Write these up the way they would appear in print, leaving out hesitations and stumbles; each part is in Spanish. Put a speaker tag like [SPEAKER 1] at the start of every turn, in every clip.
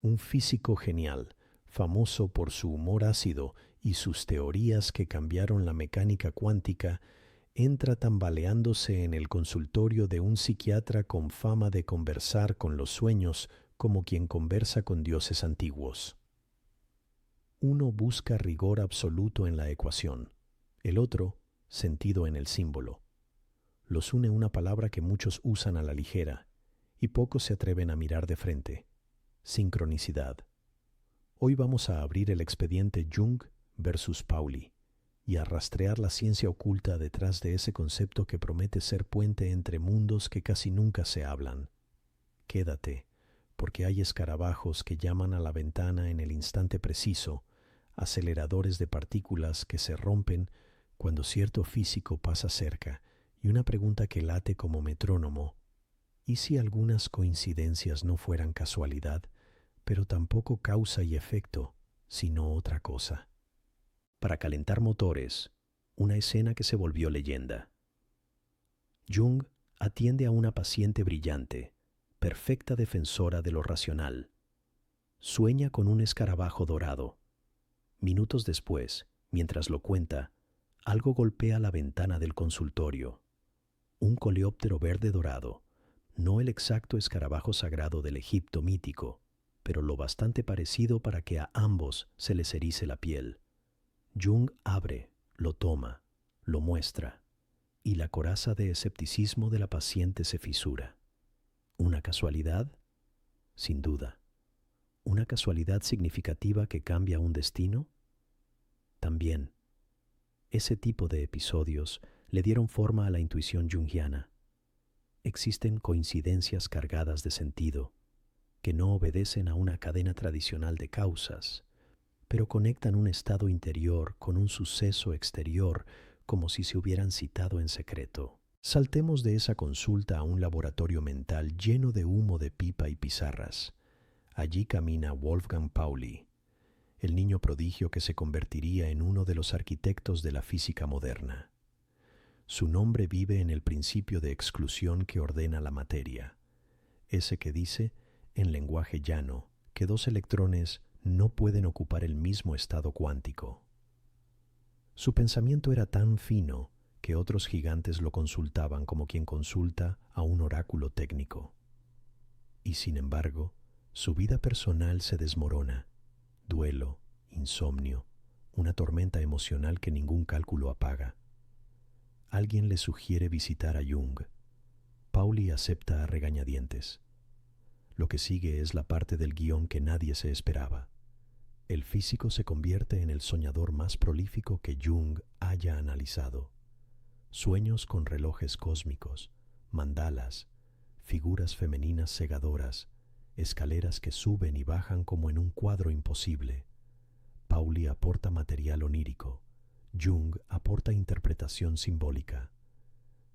[SPEAKER 1] un físico genial, famoso por su humor ácido y sus teorías que cambiaron la mecánica cuántica, entra tambaleándose en el consultorio de un psiquiatra con fama de conversar con los sueños como quien conversa con dioses antiguos. Uno busca rigor absoluto en la ecuación, el otro sentido en el símbolo. Los une una palabra que muchos usan a la ligera y pocos se atreven a mirar de frente: sincronicidad. Hoy vamos a abrir el expediente Jung versus Pauli y a rastrear la ciencia oculta detrás de ese concepto que promete ser puente entre mundos que casi nunca se hablan. Quédate, porque hay escarabajos que llaman a la ventana en el instante preciso, aceleradores de partículas que se rompen cuando cierto físico pasa cerca, y una pregunta que late como metrónomo: ¿y si algunas coincidencias no fueran casualidad, pero tampoco causa y efecto, sino otra cosa? Para calentar motores, una escena que se volvió leyenda. Jung atiende a una paciente brillante, perfecta defensora de lo racional. Sueña con un escarabajo dorado. Minutos después, mientras lo cuenta, algo golpea la ventana del consultorio. Un coleóptero verde dorado, no el exacto escarabajo sagrado del Egipto mítico, pero lo bastante parecido para que a ambos se les erice la piel. Jung abre, lo toma, lo muestra, y la coraza de escepticismo de la paciente se fisura. ¿Una casualidad? Sin duda. ¿Una casualidad significativa que cambia un destino? También. Ese tipo de episodios le dieron forma a la intuición junguiana. Existen coincidencias cargadas de sentido, que no obedecen a una cadena tradicional de causas, pero conectan un estado interior con un suceso exterior como si se hubieran citado en secreto. Saltemos de esa consulta a un laboratorio mental lleno de humo de pipa y pizarras. Allí camina Wolfgang Pauli, el niño prodigio que se convertiría en uno de los arquitectos de la física moderna. Su nombre vive en el principio de exclusión que ordena la materia, ese que dice, en lenguaje llano, que dos electrones no pueden ocupar el mismo estado cuántico. Su pensamiento era tan fino que otros gigantes lo consultaban como quien consulta a un oráculo técnico. Y sin embargo, su vida personal se desmorona. Duelo, insomnio, una tormenta emocional que ningún cálculo apaga. Alguien le sugiere visitar a Jung. Pauli acepta a regañadientes. Lo que sigue es la parte del guión que nadie se esperaba. El físico se convierte en el soñador más prolífico que Jung haya analizado. Sueños con relojes cósmicos, mandalas, figuras femeninas cegadoras, escaleras que suben y bajan como en un cuadro imposible. Pauli aporta material onírico. Jung aporta interpretación simbólica.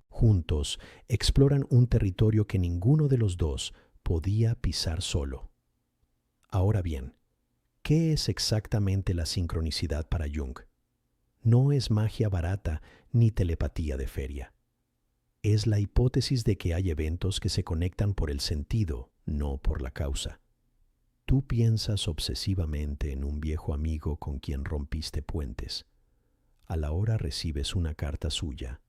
[SPEAKER 1] Juntos exploran un territorio que ninguno de los dos podía pisar solo. Ahora bien, ¿qué es exactamente la sincronicidad para Jung? No es magia barata ni telepatía de feria. Es la hipótesis de que hay eventos que se conectan por el sentido, no por la causa. Tú piensas obsesivamente en un viejo amigo con quien rompiste puentes. A la hora recibes una carta suya.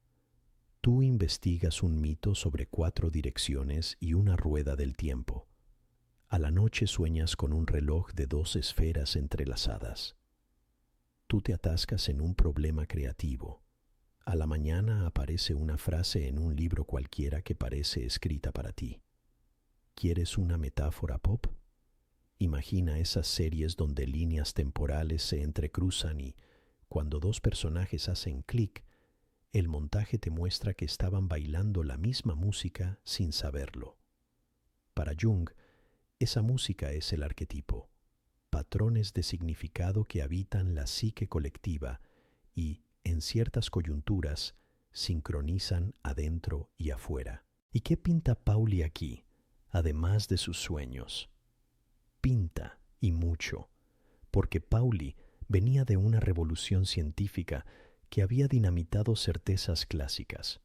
[SPEAKER 1] Tú investigas un mito sobre 4 direcciones y una rueda del tiempo. A la noche sueñas con un reloj de 2 esferas entrelazadas. Tú te atascas en un problema creativo. A la mañana aparece una frase en un libro cualquiera que parece escrita para ti. ¿Quieres una metáfora pop? Imagina esas series donde líneas temporales se entrecruzan y, cuando 2 personajes hacen clic, el montaje te muestra que estaban bailando la misma música sin saberlo. Para Jung, esa música es el arquetipo, patrones de significado que habitan la psique colectiva y, en ciertas coyunturas, sincronizan adentro y afuera. ¿Y qué pinta Pauli aquí, además de sus sueños? Pinta, y mucho, porque Pauli venía de una revolución científica que había dinamitado certezas clásicas.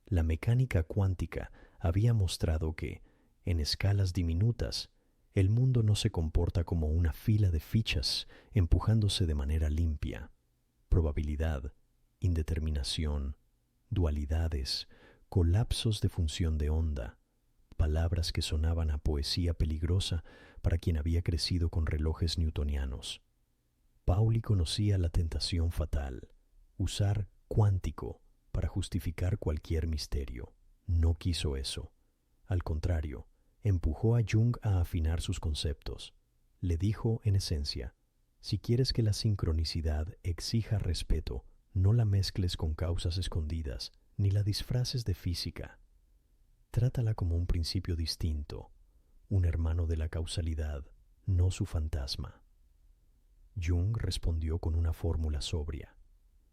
[SPEAKER 1] La mecánica cuántica había mostrado que, en escalas diminutas, El mundo no se comporta como una fila de fichas empujándose de manera limpia. Probabilidad, indeterminación, dualidades, colapsos de función de onda, palabras que sonaban a poesía peligrosa para quien había crecido con relojes newtonianos. Pauli conocía la tentación fatal, usar cuántico para justificar cualquier misterio. No quiso eso. Al contrario, empujó a Jung a afinar sus conceptos. Le dijo, en esencia, si quieres que la sincronicidad exija respeto, no la mezcles con causas escondidas, ni la disfraces de física. Trátala como un principio distinto, un hermano de la causalidad, no su fantasma. Jung respondió con una fórmula sobria.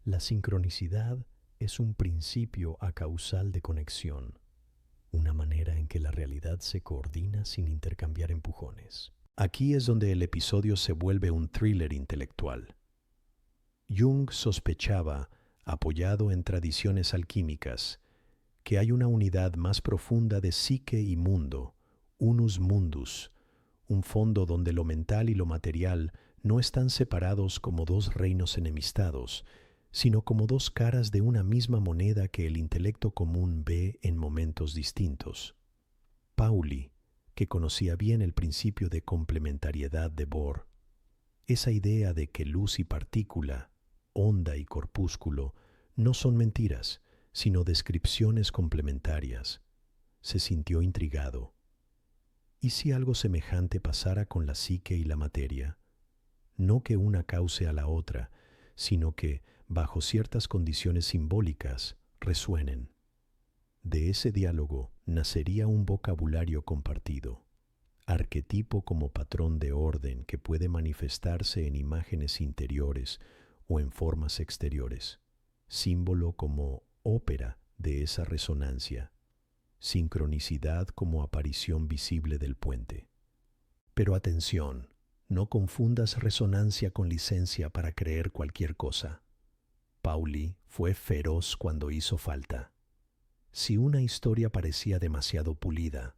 [SPEAKER 1] La sincronicidad es un principio acausal de conexión, una manera en que la realidad se coordina sin intercambiar empujones. Aquí es donde el episodio se vuelve un thriller intelectual. Jung sospechaba, apoyado en tradiciones alquímicas, que hay una unidad más profunda de psique y mundo, unus mundus, un fondo donde lo mental y lo material no están separados como dos reinos enemistados, sino como dos caras de una misma moneda que el intelecto común ve en momentos distintos. Pauli, que conocía bien el principio de complementariedad de Bohr, esa idea de que luz y partícula, onda y corpúsculo, no son mentiras, sino descripciones complementarias, se sintió intrigado. ¿Y si algo semejante pasara con la psique y la materia? No que una cause a la otra, sino que, bajo ciertas condiciones simbólicas, resuenen. De ese diálogo nacería un vocabulario compartido, arquetipo como patrón de orden que puede manifestarse en imágenes interiores o en formas exteriores, símbolo como ópera de esa resonancia, sincronicidad como aparición visible del puente. Pero atención, no confundas resonancia con licencia para creer cualquier cosa. Pauli fue feroz cuando hizo falta. Si una historia parecía demasiado pulida,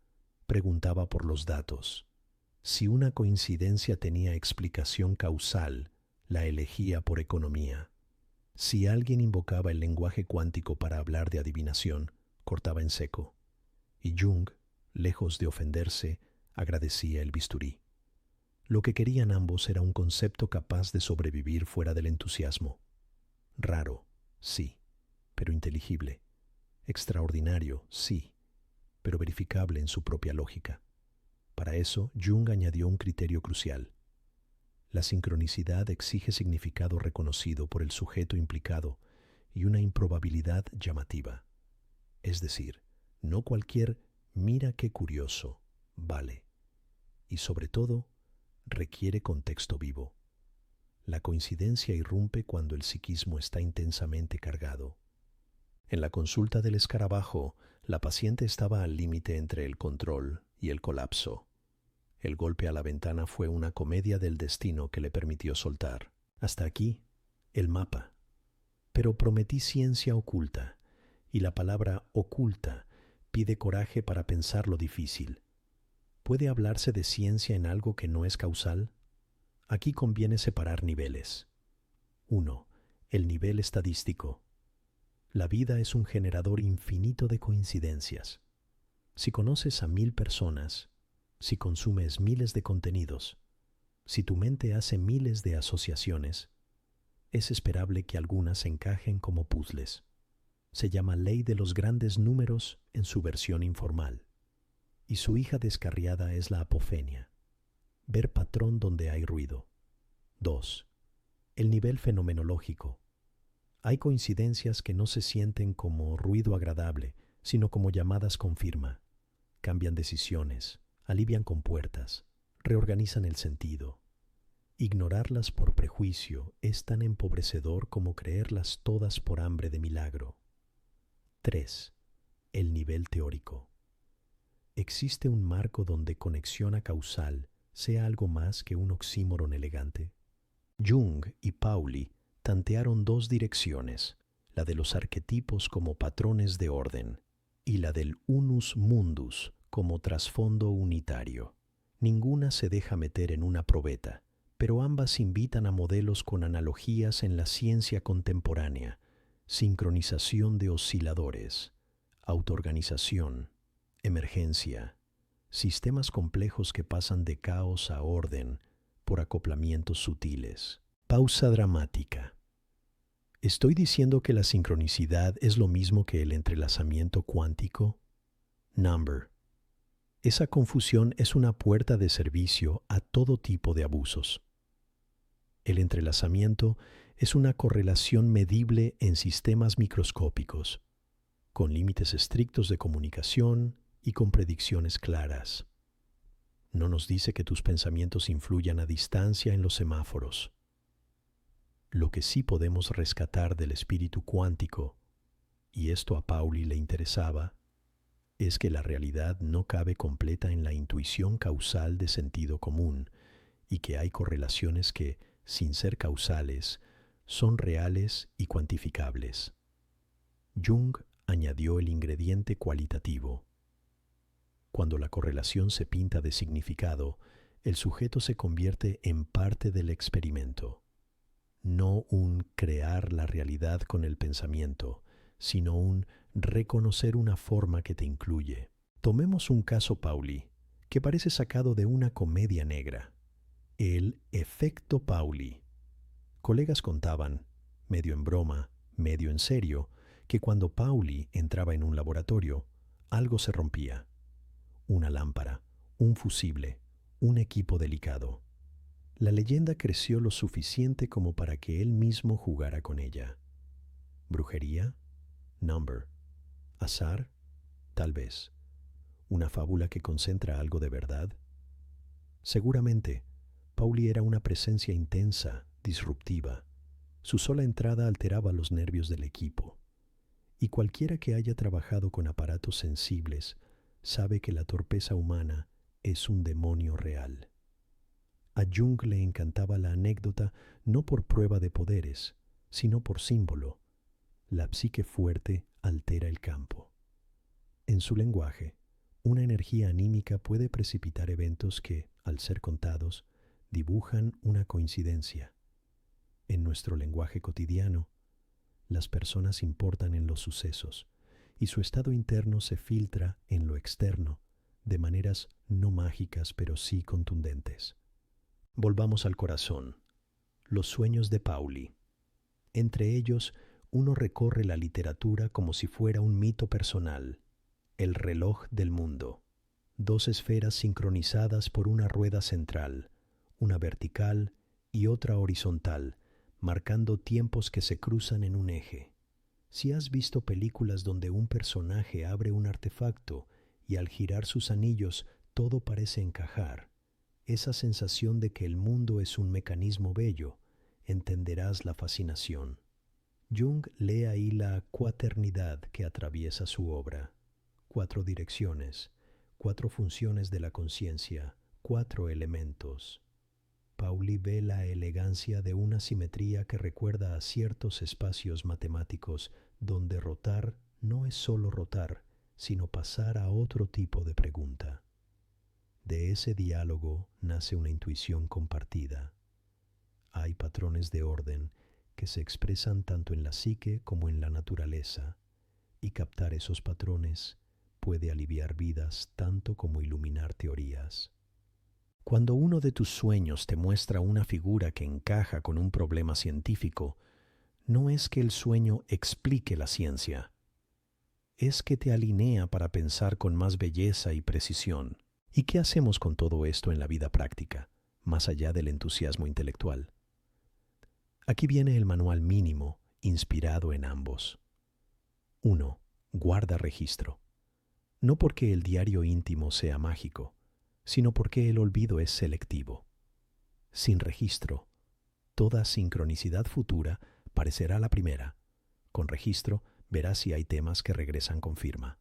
[SPEAKER 1] preguntaba por los datos. Si una coincidencia tenía explicación causal, la elegía por economía. Si alguien invocaba el lenguaje cuántico para hablar de adivinación, cortaba en seco. Y Jung, lejos de ofenderse, agradecía el bisturí. Lo que querían ambos era un concepto capaz de sobrevivir fuera del entusiasmo. Raro, sí, pero inteligible. Extraordinario, sí, pero verificable en su propia lógica. Para eso, Jung añadió un criterio crucial. La sincronicidad exige significado reconocido por el sujeto implicado y una improbabilidad llamativa. Es decir, no cualquier «mira qué curioso» vale. Y sobre todo, requiere contexto vivo. La coincidencia irrumpe cuando el psiquismo está intensamente cargado. En la consulta del escarabajo, la paciente estaba al límite entre el control y el colapso. El golpe a la ventana fue una comedia del destino que le permitió soltar. Hasta aquí, el mapa. Pero prometí ciencia oculta, y la palabra oculta pide coraje para pensar lo difícil. ¿Puede hablarse de ciencia en algo que no es causal? Aquí conviene separar niveles. 1. El nivel estadístico. La vida es un generador infinito de coincidencias. Si conoces a 1000 personas, si consumes miles de contenidos, si tu mente hace miles de asociaciones, es esperable que algunas encajen como puzzles. Se llama ley de los grandes números en su versión informal. Y su hija descarriada es la apofenia. Ver patrón donde hay ruido. 2. El nivel fenomenológico. Hay coincidencias que no se sienten como ruido agradable, sino como llamadas con firma. Cambian decisiones, alivian compuertas, reorganizan el sentido. Ignorarlas por prejuicio es tan empobrecedor como creerlas todas por hambre de milagro. 3. El nivel teórico. ¿Existe un marco donde conexión a causal sea algo más que un oxímoron elegante? Jung y Pauli tantearon dos direcciones, la de los arquetipos como patrones de orden y la del unus mundus como trasfondo unitario. Ninguna se deja meter en una probeta, pero ambas invitan a modelos con analogías en la ciencia contemporánea, sincronización de osciladores, autoorganización, emergencia, sistemas complejos que pasan de caos a orden por acoplamientos sutiles. Pausa dramática. ¿Estoy diciendo que la sincronicidad es lo mismo que el entrelazamiento cuántico? Number. Esa confusión es una puerta de servicio a todo tipo de abusos. El entrelazamiento es una correlación medible en sistemas microscópicos, con límites estrictos de comunicación y con predicciones claras. No nos dice que tus pensamientos influyan a distancia en los semáforos. Lo que sí podemos rescatar del espíritu cuántico, y esto a Pauli le interesaba, es que la realidad no cabe completa en la intuición causal de sentido común y que hay correlaciones que, sin ser causales, son reales y cuantificables. Jung añadió el ingrediente cualitativo. Cuando la correlación se pinta de significado, el sujeto se convierte en parte del experimento. No un crear la realidad con el pensamiento, sino un reconocer una forma que te incluye. Tomemos un caso Pauli, que parece sacado de una comedia negra. El efecto Pauli. Colegas contaban, medio en broma, medio en serio, que cuando Pauli entraba en un laboratorio, algo se rompía. Una lámpara, un fusible, un equipo delicado. La leyenda creció lo suficiente como para que él mismo jugara con ella. ¿Brujería? Number. ¿Azar? Tal vez. ¿Una fábula que concentra algo de verdad? Seguramente, Pauli era una presencia intensa, disruptiva. Su sola entrada alteraba los nervios del equipo. Y cualquiera que haya trabajado con aparatos sensibles sabe que la torpeza humana es un demonio real. A Jung le encantaba la anécdota no por prueba de poderes, sino por símbolo. La psique fuerte altera el campo. En su lenguaje, una energía anímica puede precipitar eventos que, al ser contados, dibujan una coincidencia. En nuestro lenguaje cotidiano, las personas importan en los sucesos y su estado interno se filtra en lo externo de maneras no mágicas pero sí contundentes. Volvamos al corazón. Los sueños de Pauli. Entre ellos, uno recorre la literatura como si fuera un mito personal. El reloj del mundo. Dos esferas sincronizadas por una rueda central, una vertical y otra horizontal, marcando tiempos que se cruzan en un eje. Si has visto películas donde un personaje abre un artefacto y al girar sus anillos todo parece encajar, esa sensación de que el mundo es un mecanismo bello, entenderás la fascinación. Jung lee ahí la cuaternidad que atraviesa su obra. 4 direcciones, 4 funciones de la conciencia, 4 elementos. Pauli ve la elegancia de una simetría que recuerda a ciertos espacios matemáticos donde rotar no es solo rotar, sino pasar a otro tipo de pregunta. De ese diálogo nace una intuición compartida. Hay patrones de orden que se expresan tanto en la psique como en la naturaleza, y captar esos patrones puede aliviar vidas tanto como iluminar teorías. Cuando uno de tus sueños te muestra una figura que encaja con un problema científico, no es que el sueño explique la ciencia, es que te alinea para pensar con más belleza y precisión. ¿Y qué hacemos con todo esto en la vida práctica, más allá del entusiasmo intelectual? Aquí viene el manual mínimo, inspirado en ambos. 1. Guarda registro. No porque el diario íntimo sea mágico, sino porque el olvido es selectivo. Sin registro, toda sincronicidad futura parecerá la primera. Con registro, verás si hay temas que regresan con firma.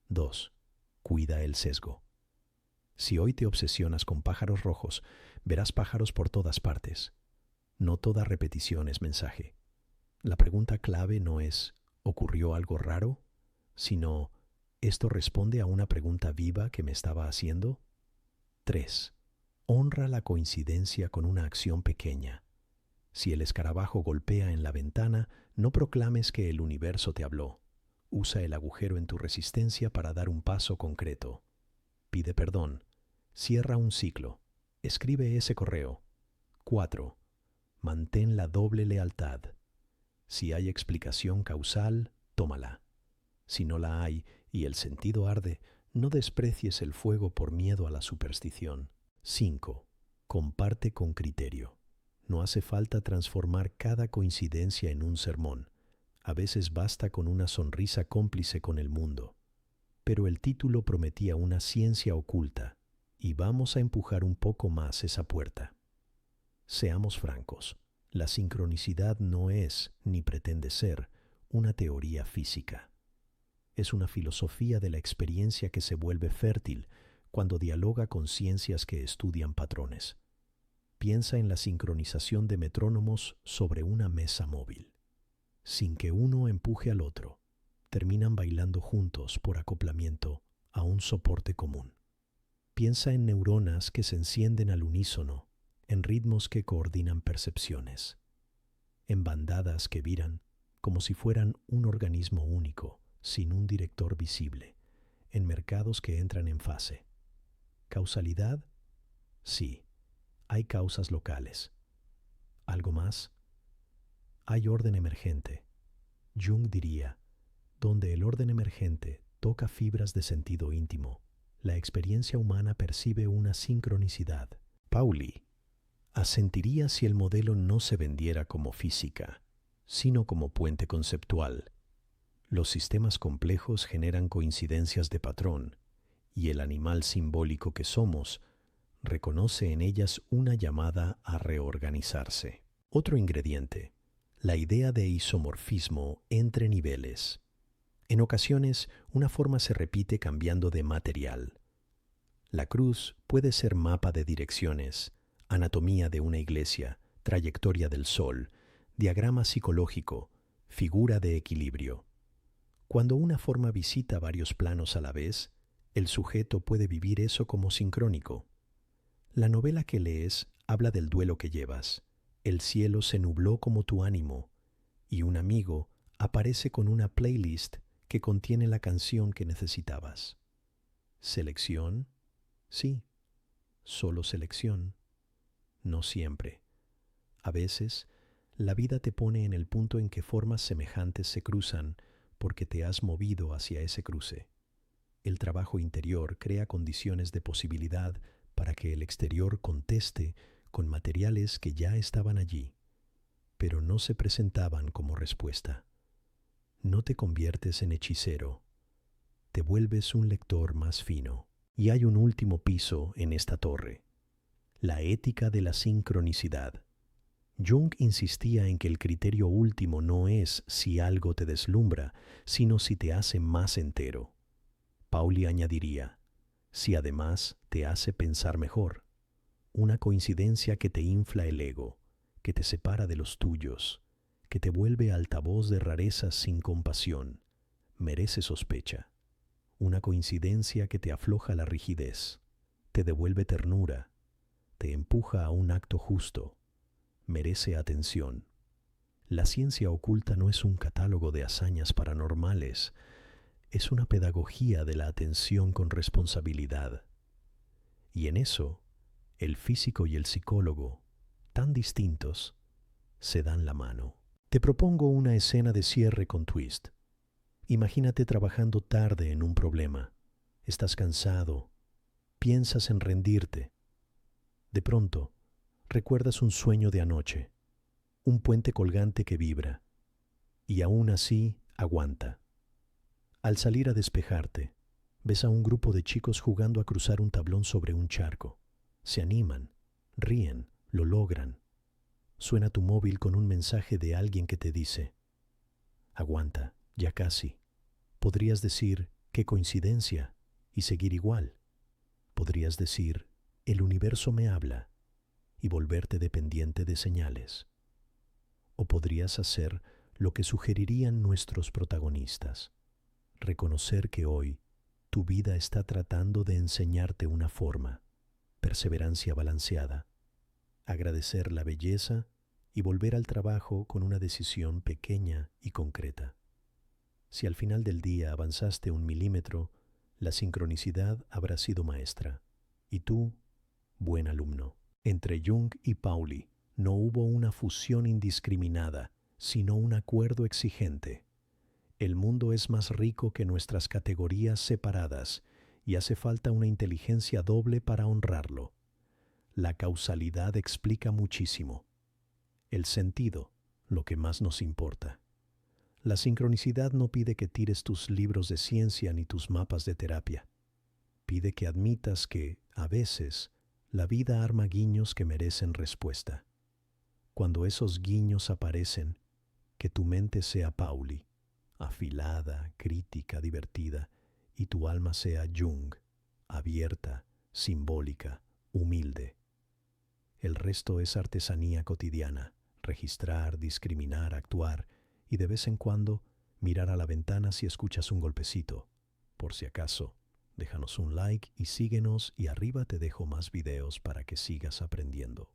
[SPEAKER 1] 2. Cuida el sesgo. Si hoy te obsesionas con pájaros rojos, verás pájaros por todas partes. No toda repetición es mensaje. La pregunta clave no es ¿ocurrió algo raro?, sino ¿esto responde a una pregunta viva que me estaba haciendo? 3. Honra la coincidencia con una acción pequeña. Si el escarabajo golpea en la ventana, no proclames que el universo te habló. Usa el agujero en tu resistencia para dar un paso concreto. Pide perdón. Cierra un ciclo. Escribe ese correo. 4. Mantén la doble lealtad. Si hay explicación causal, tómala. Si no la hay y el sentido arde, no desprecies el fuego por miedo a la superstición. 5. Comparte con criterio. No hace falta transformar cada coincidencia en un sermón. A veces basta con una sonrisa cómplice con el mundo. Pero el título prometía una ciencia oculta, y vamos a empujar un poco más esa puerta. Seamos francos, la sincronicidad no es, ni pretende ser, una teoría física. Es una filosofía de la experiencia que se vuelve fértil cuando dialoga con ciencias que estudian patrones. Piensa en la sincronización de metrónomos sobre una mesa móvil. Sin que uno empuje al otro, terminan bailando juntos por acoplamiento a un soporte común. Piensa en neuronas que se encienden al unísono, en ritmos que coordinan percepciones, en bandadas que viran como si fueran un organismo único, sin un director visible, en mercados que entran en fase. ¿Causalidad? Sí, hay causas locales. ¿Algo más? Hay orden emergente. Jung diría, donde el orden emergente toca fibras de sentido íntimo, la experiencia humana percibe una sincronicidad. Pauli asentiría si el modelo no se vendiera como física, sino como puente conceptual. Los sistemas complejos generan coincidencias de patrón, y el animal simbólico que somos reconoce en ellas una llamada a reorganizarse. Otro ingrediente, la idea de isomorfismo entre niveles. En ocasiones, una forma se repite cambiando de material. La cruz puede ser mapa de direcciones, anatomía de una iglesia, trayectoria del sol, diagrama psicológico, figura de equilibrio. Cuando una forma visita varios planos a la vez, el sujeto puede vivir eso como sincrónico. La novela que lees habla del duelo que llevas. El cielo se nubló como tu ánimo, y un amigo aparece con una playlist que contiene la canción que necesitabas. ¿Selección? Sí, solo selección. No siempre. A veces, la vida te pone en el punto en que formas semejantes se cruzan porque te has movido hacia ese cruce. El trabajo interior crea condiciones de posibilidad para que el exterior conteste con materiales que ya estaban allí, pero no se presentaban como respuesta. No te conviertes en hechicero, te vuelves un lector más fino. Y hay un último piso en esta torre, la ética de la sincronicidad. Jung insistía en que el criterio último no es si algo te deslumbra, sino si te hace más entero. Pauli añadiría, si además te hace pensar mejor. Una coincidencia que te infla el ego, que te separa de los tuyos, que te vuelve altavoz de rarezas sin compasión, merece sospecha. Una coincidencia que te afloja la rigidez, te devuelve ternura, te empuja a un acto justo, merece atención. La ciencia oculta no es un catálogo de hazañas paranormales, es una pedagogía de la atención con responsabilidad. Y en eso, el físico y el psicólogo, tan distintos, se dan la mano. Te propongo una escena de cierre con twist. Imagínate trabajando tarde en un problema. Estás cansado. Piensas en rendirte. De pronto, recuerdas un sueño de anoche, un puente colgante que vibra, y aún así aguanta. Al salir a despejarte, ves a un grupo de chicos jugando a cruzar un tablón sobre un charco. Se animan, ríen, lo logran. Suena tu móvil con un mensaje de alguien que te dice, aguanta, ya casi. Podrías decir, qué coincidencia, y seguir igual. Podrías decir, el universo me habla, y volverte dependiente de señales. O podrías hacer lo que sugerirían nuestros protagonistas, reconocer que hoy tu vida está tratando de enseñarte una forma, perseverancia balanceada, agradecer la belleza y volver al trabajo con una decisión pequeña y concreta. Si al final del día avanzaste 1 milímetro, la sincronicidad habrá sido maestra, y tú, buen alumno. Entre Jung y Pauli no hubo una fusión indiscriminada, sino un acuerdo exigente. El mundo es más rico que nuestras categorías separadas y hace falta una inteligencia doble para honrarlo. La causalidad explica muchísimo. El sentido, lo que más nos importa. La sincronicidad no pide que tires tus libros de ciencia ni tus mapas de terapia. Pide que admitas que, a veces, la vida arma guiños que merecen respuesta. Cuando esos guiños aparecen, que tu mente sea Pauli, afilada, crítica, divertida, y tu alma sea Jung, abierta, simbólica, humilde. El resto es artesanía cotidiana, registrar, discriminar, actuar, y de vez en cuando mirar a la ventana si escuchas un golpecito. Por si acaso, déjanos un like y síguenos, y arriba te dejo más videos para que sigas aprendiendo.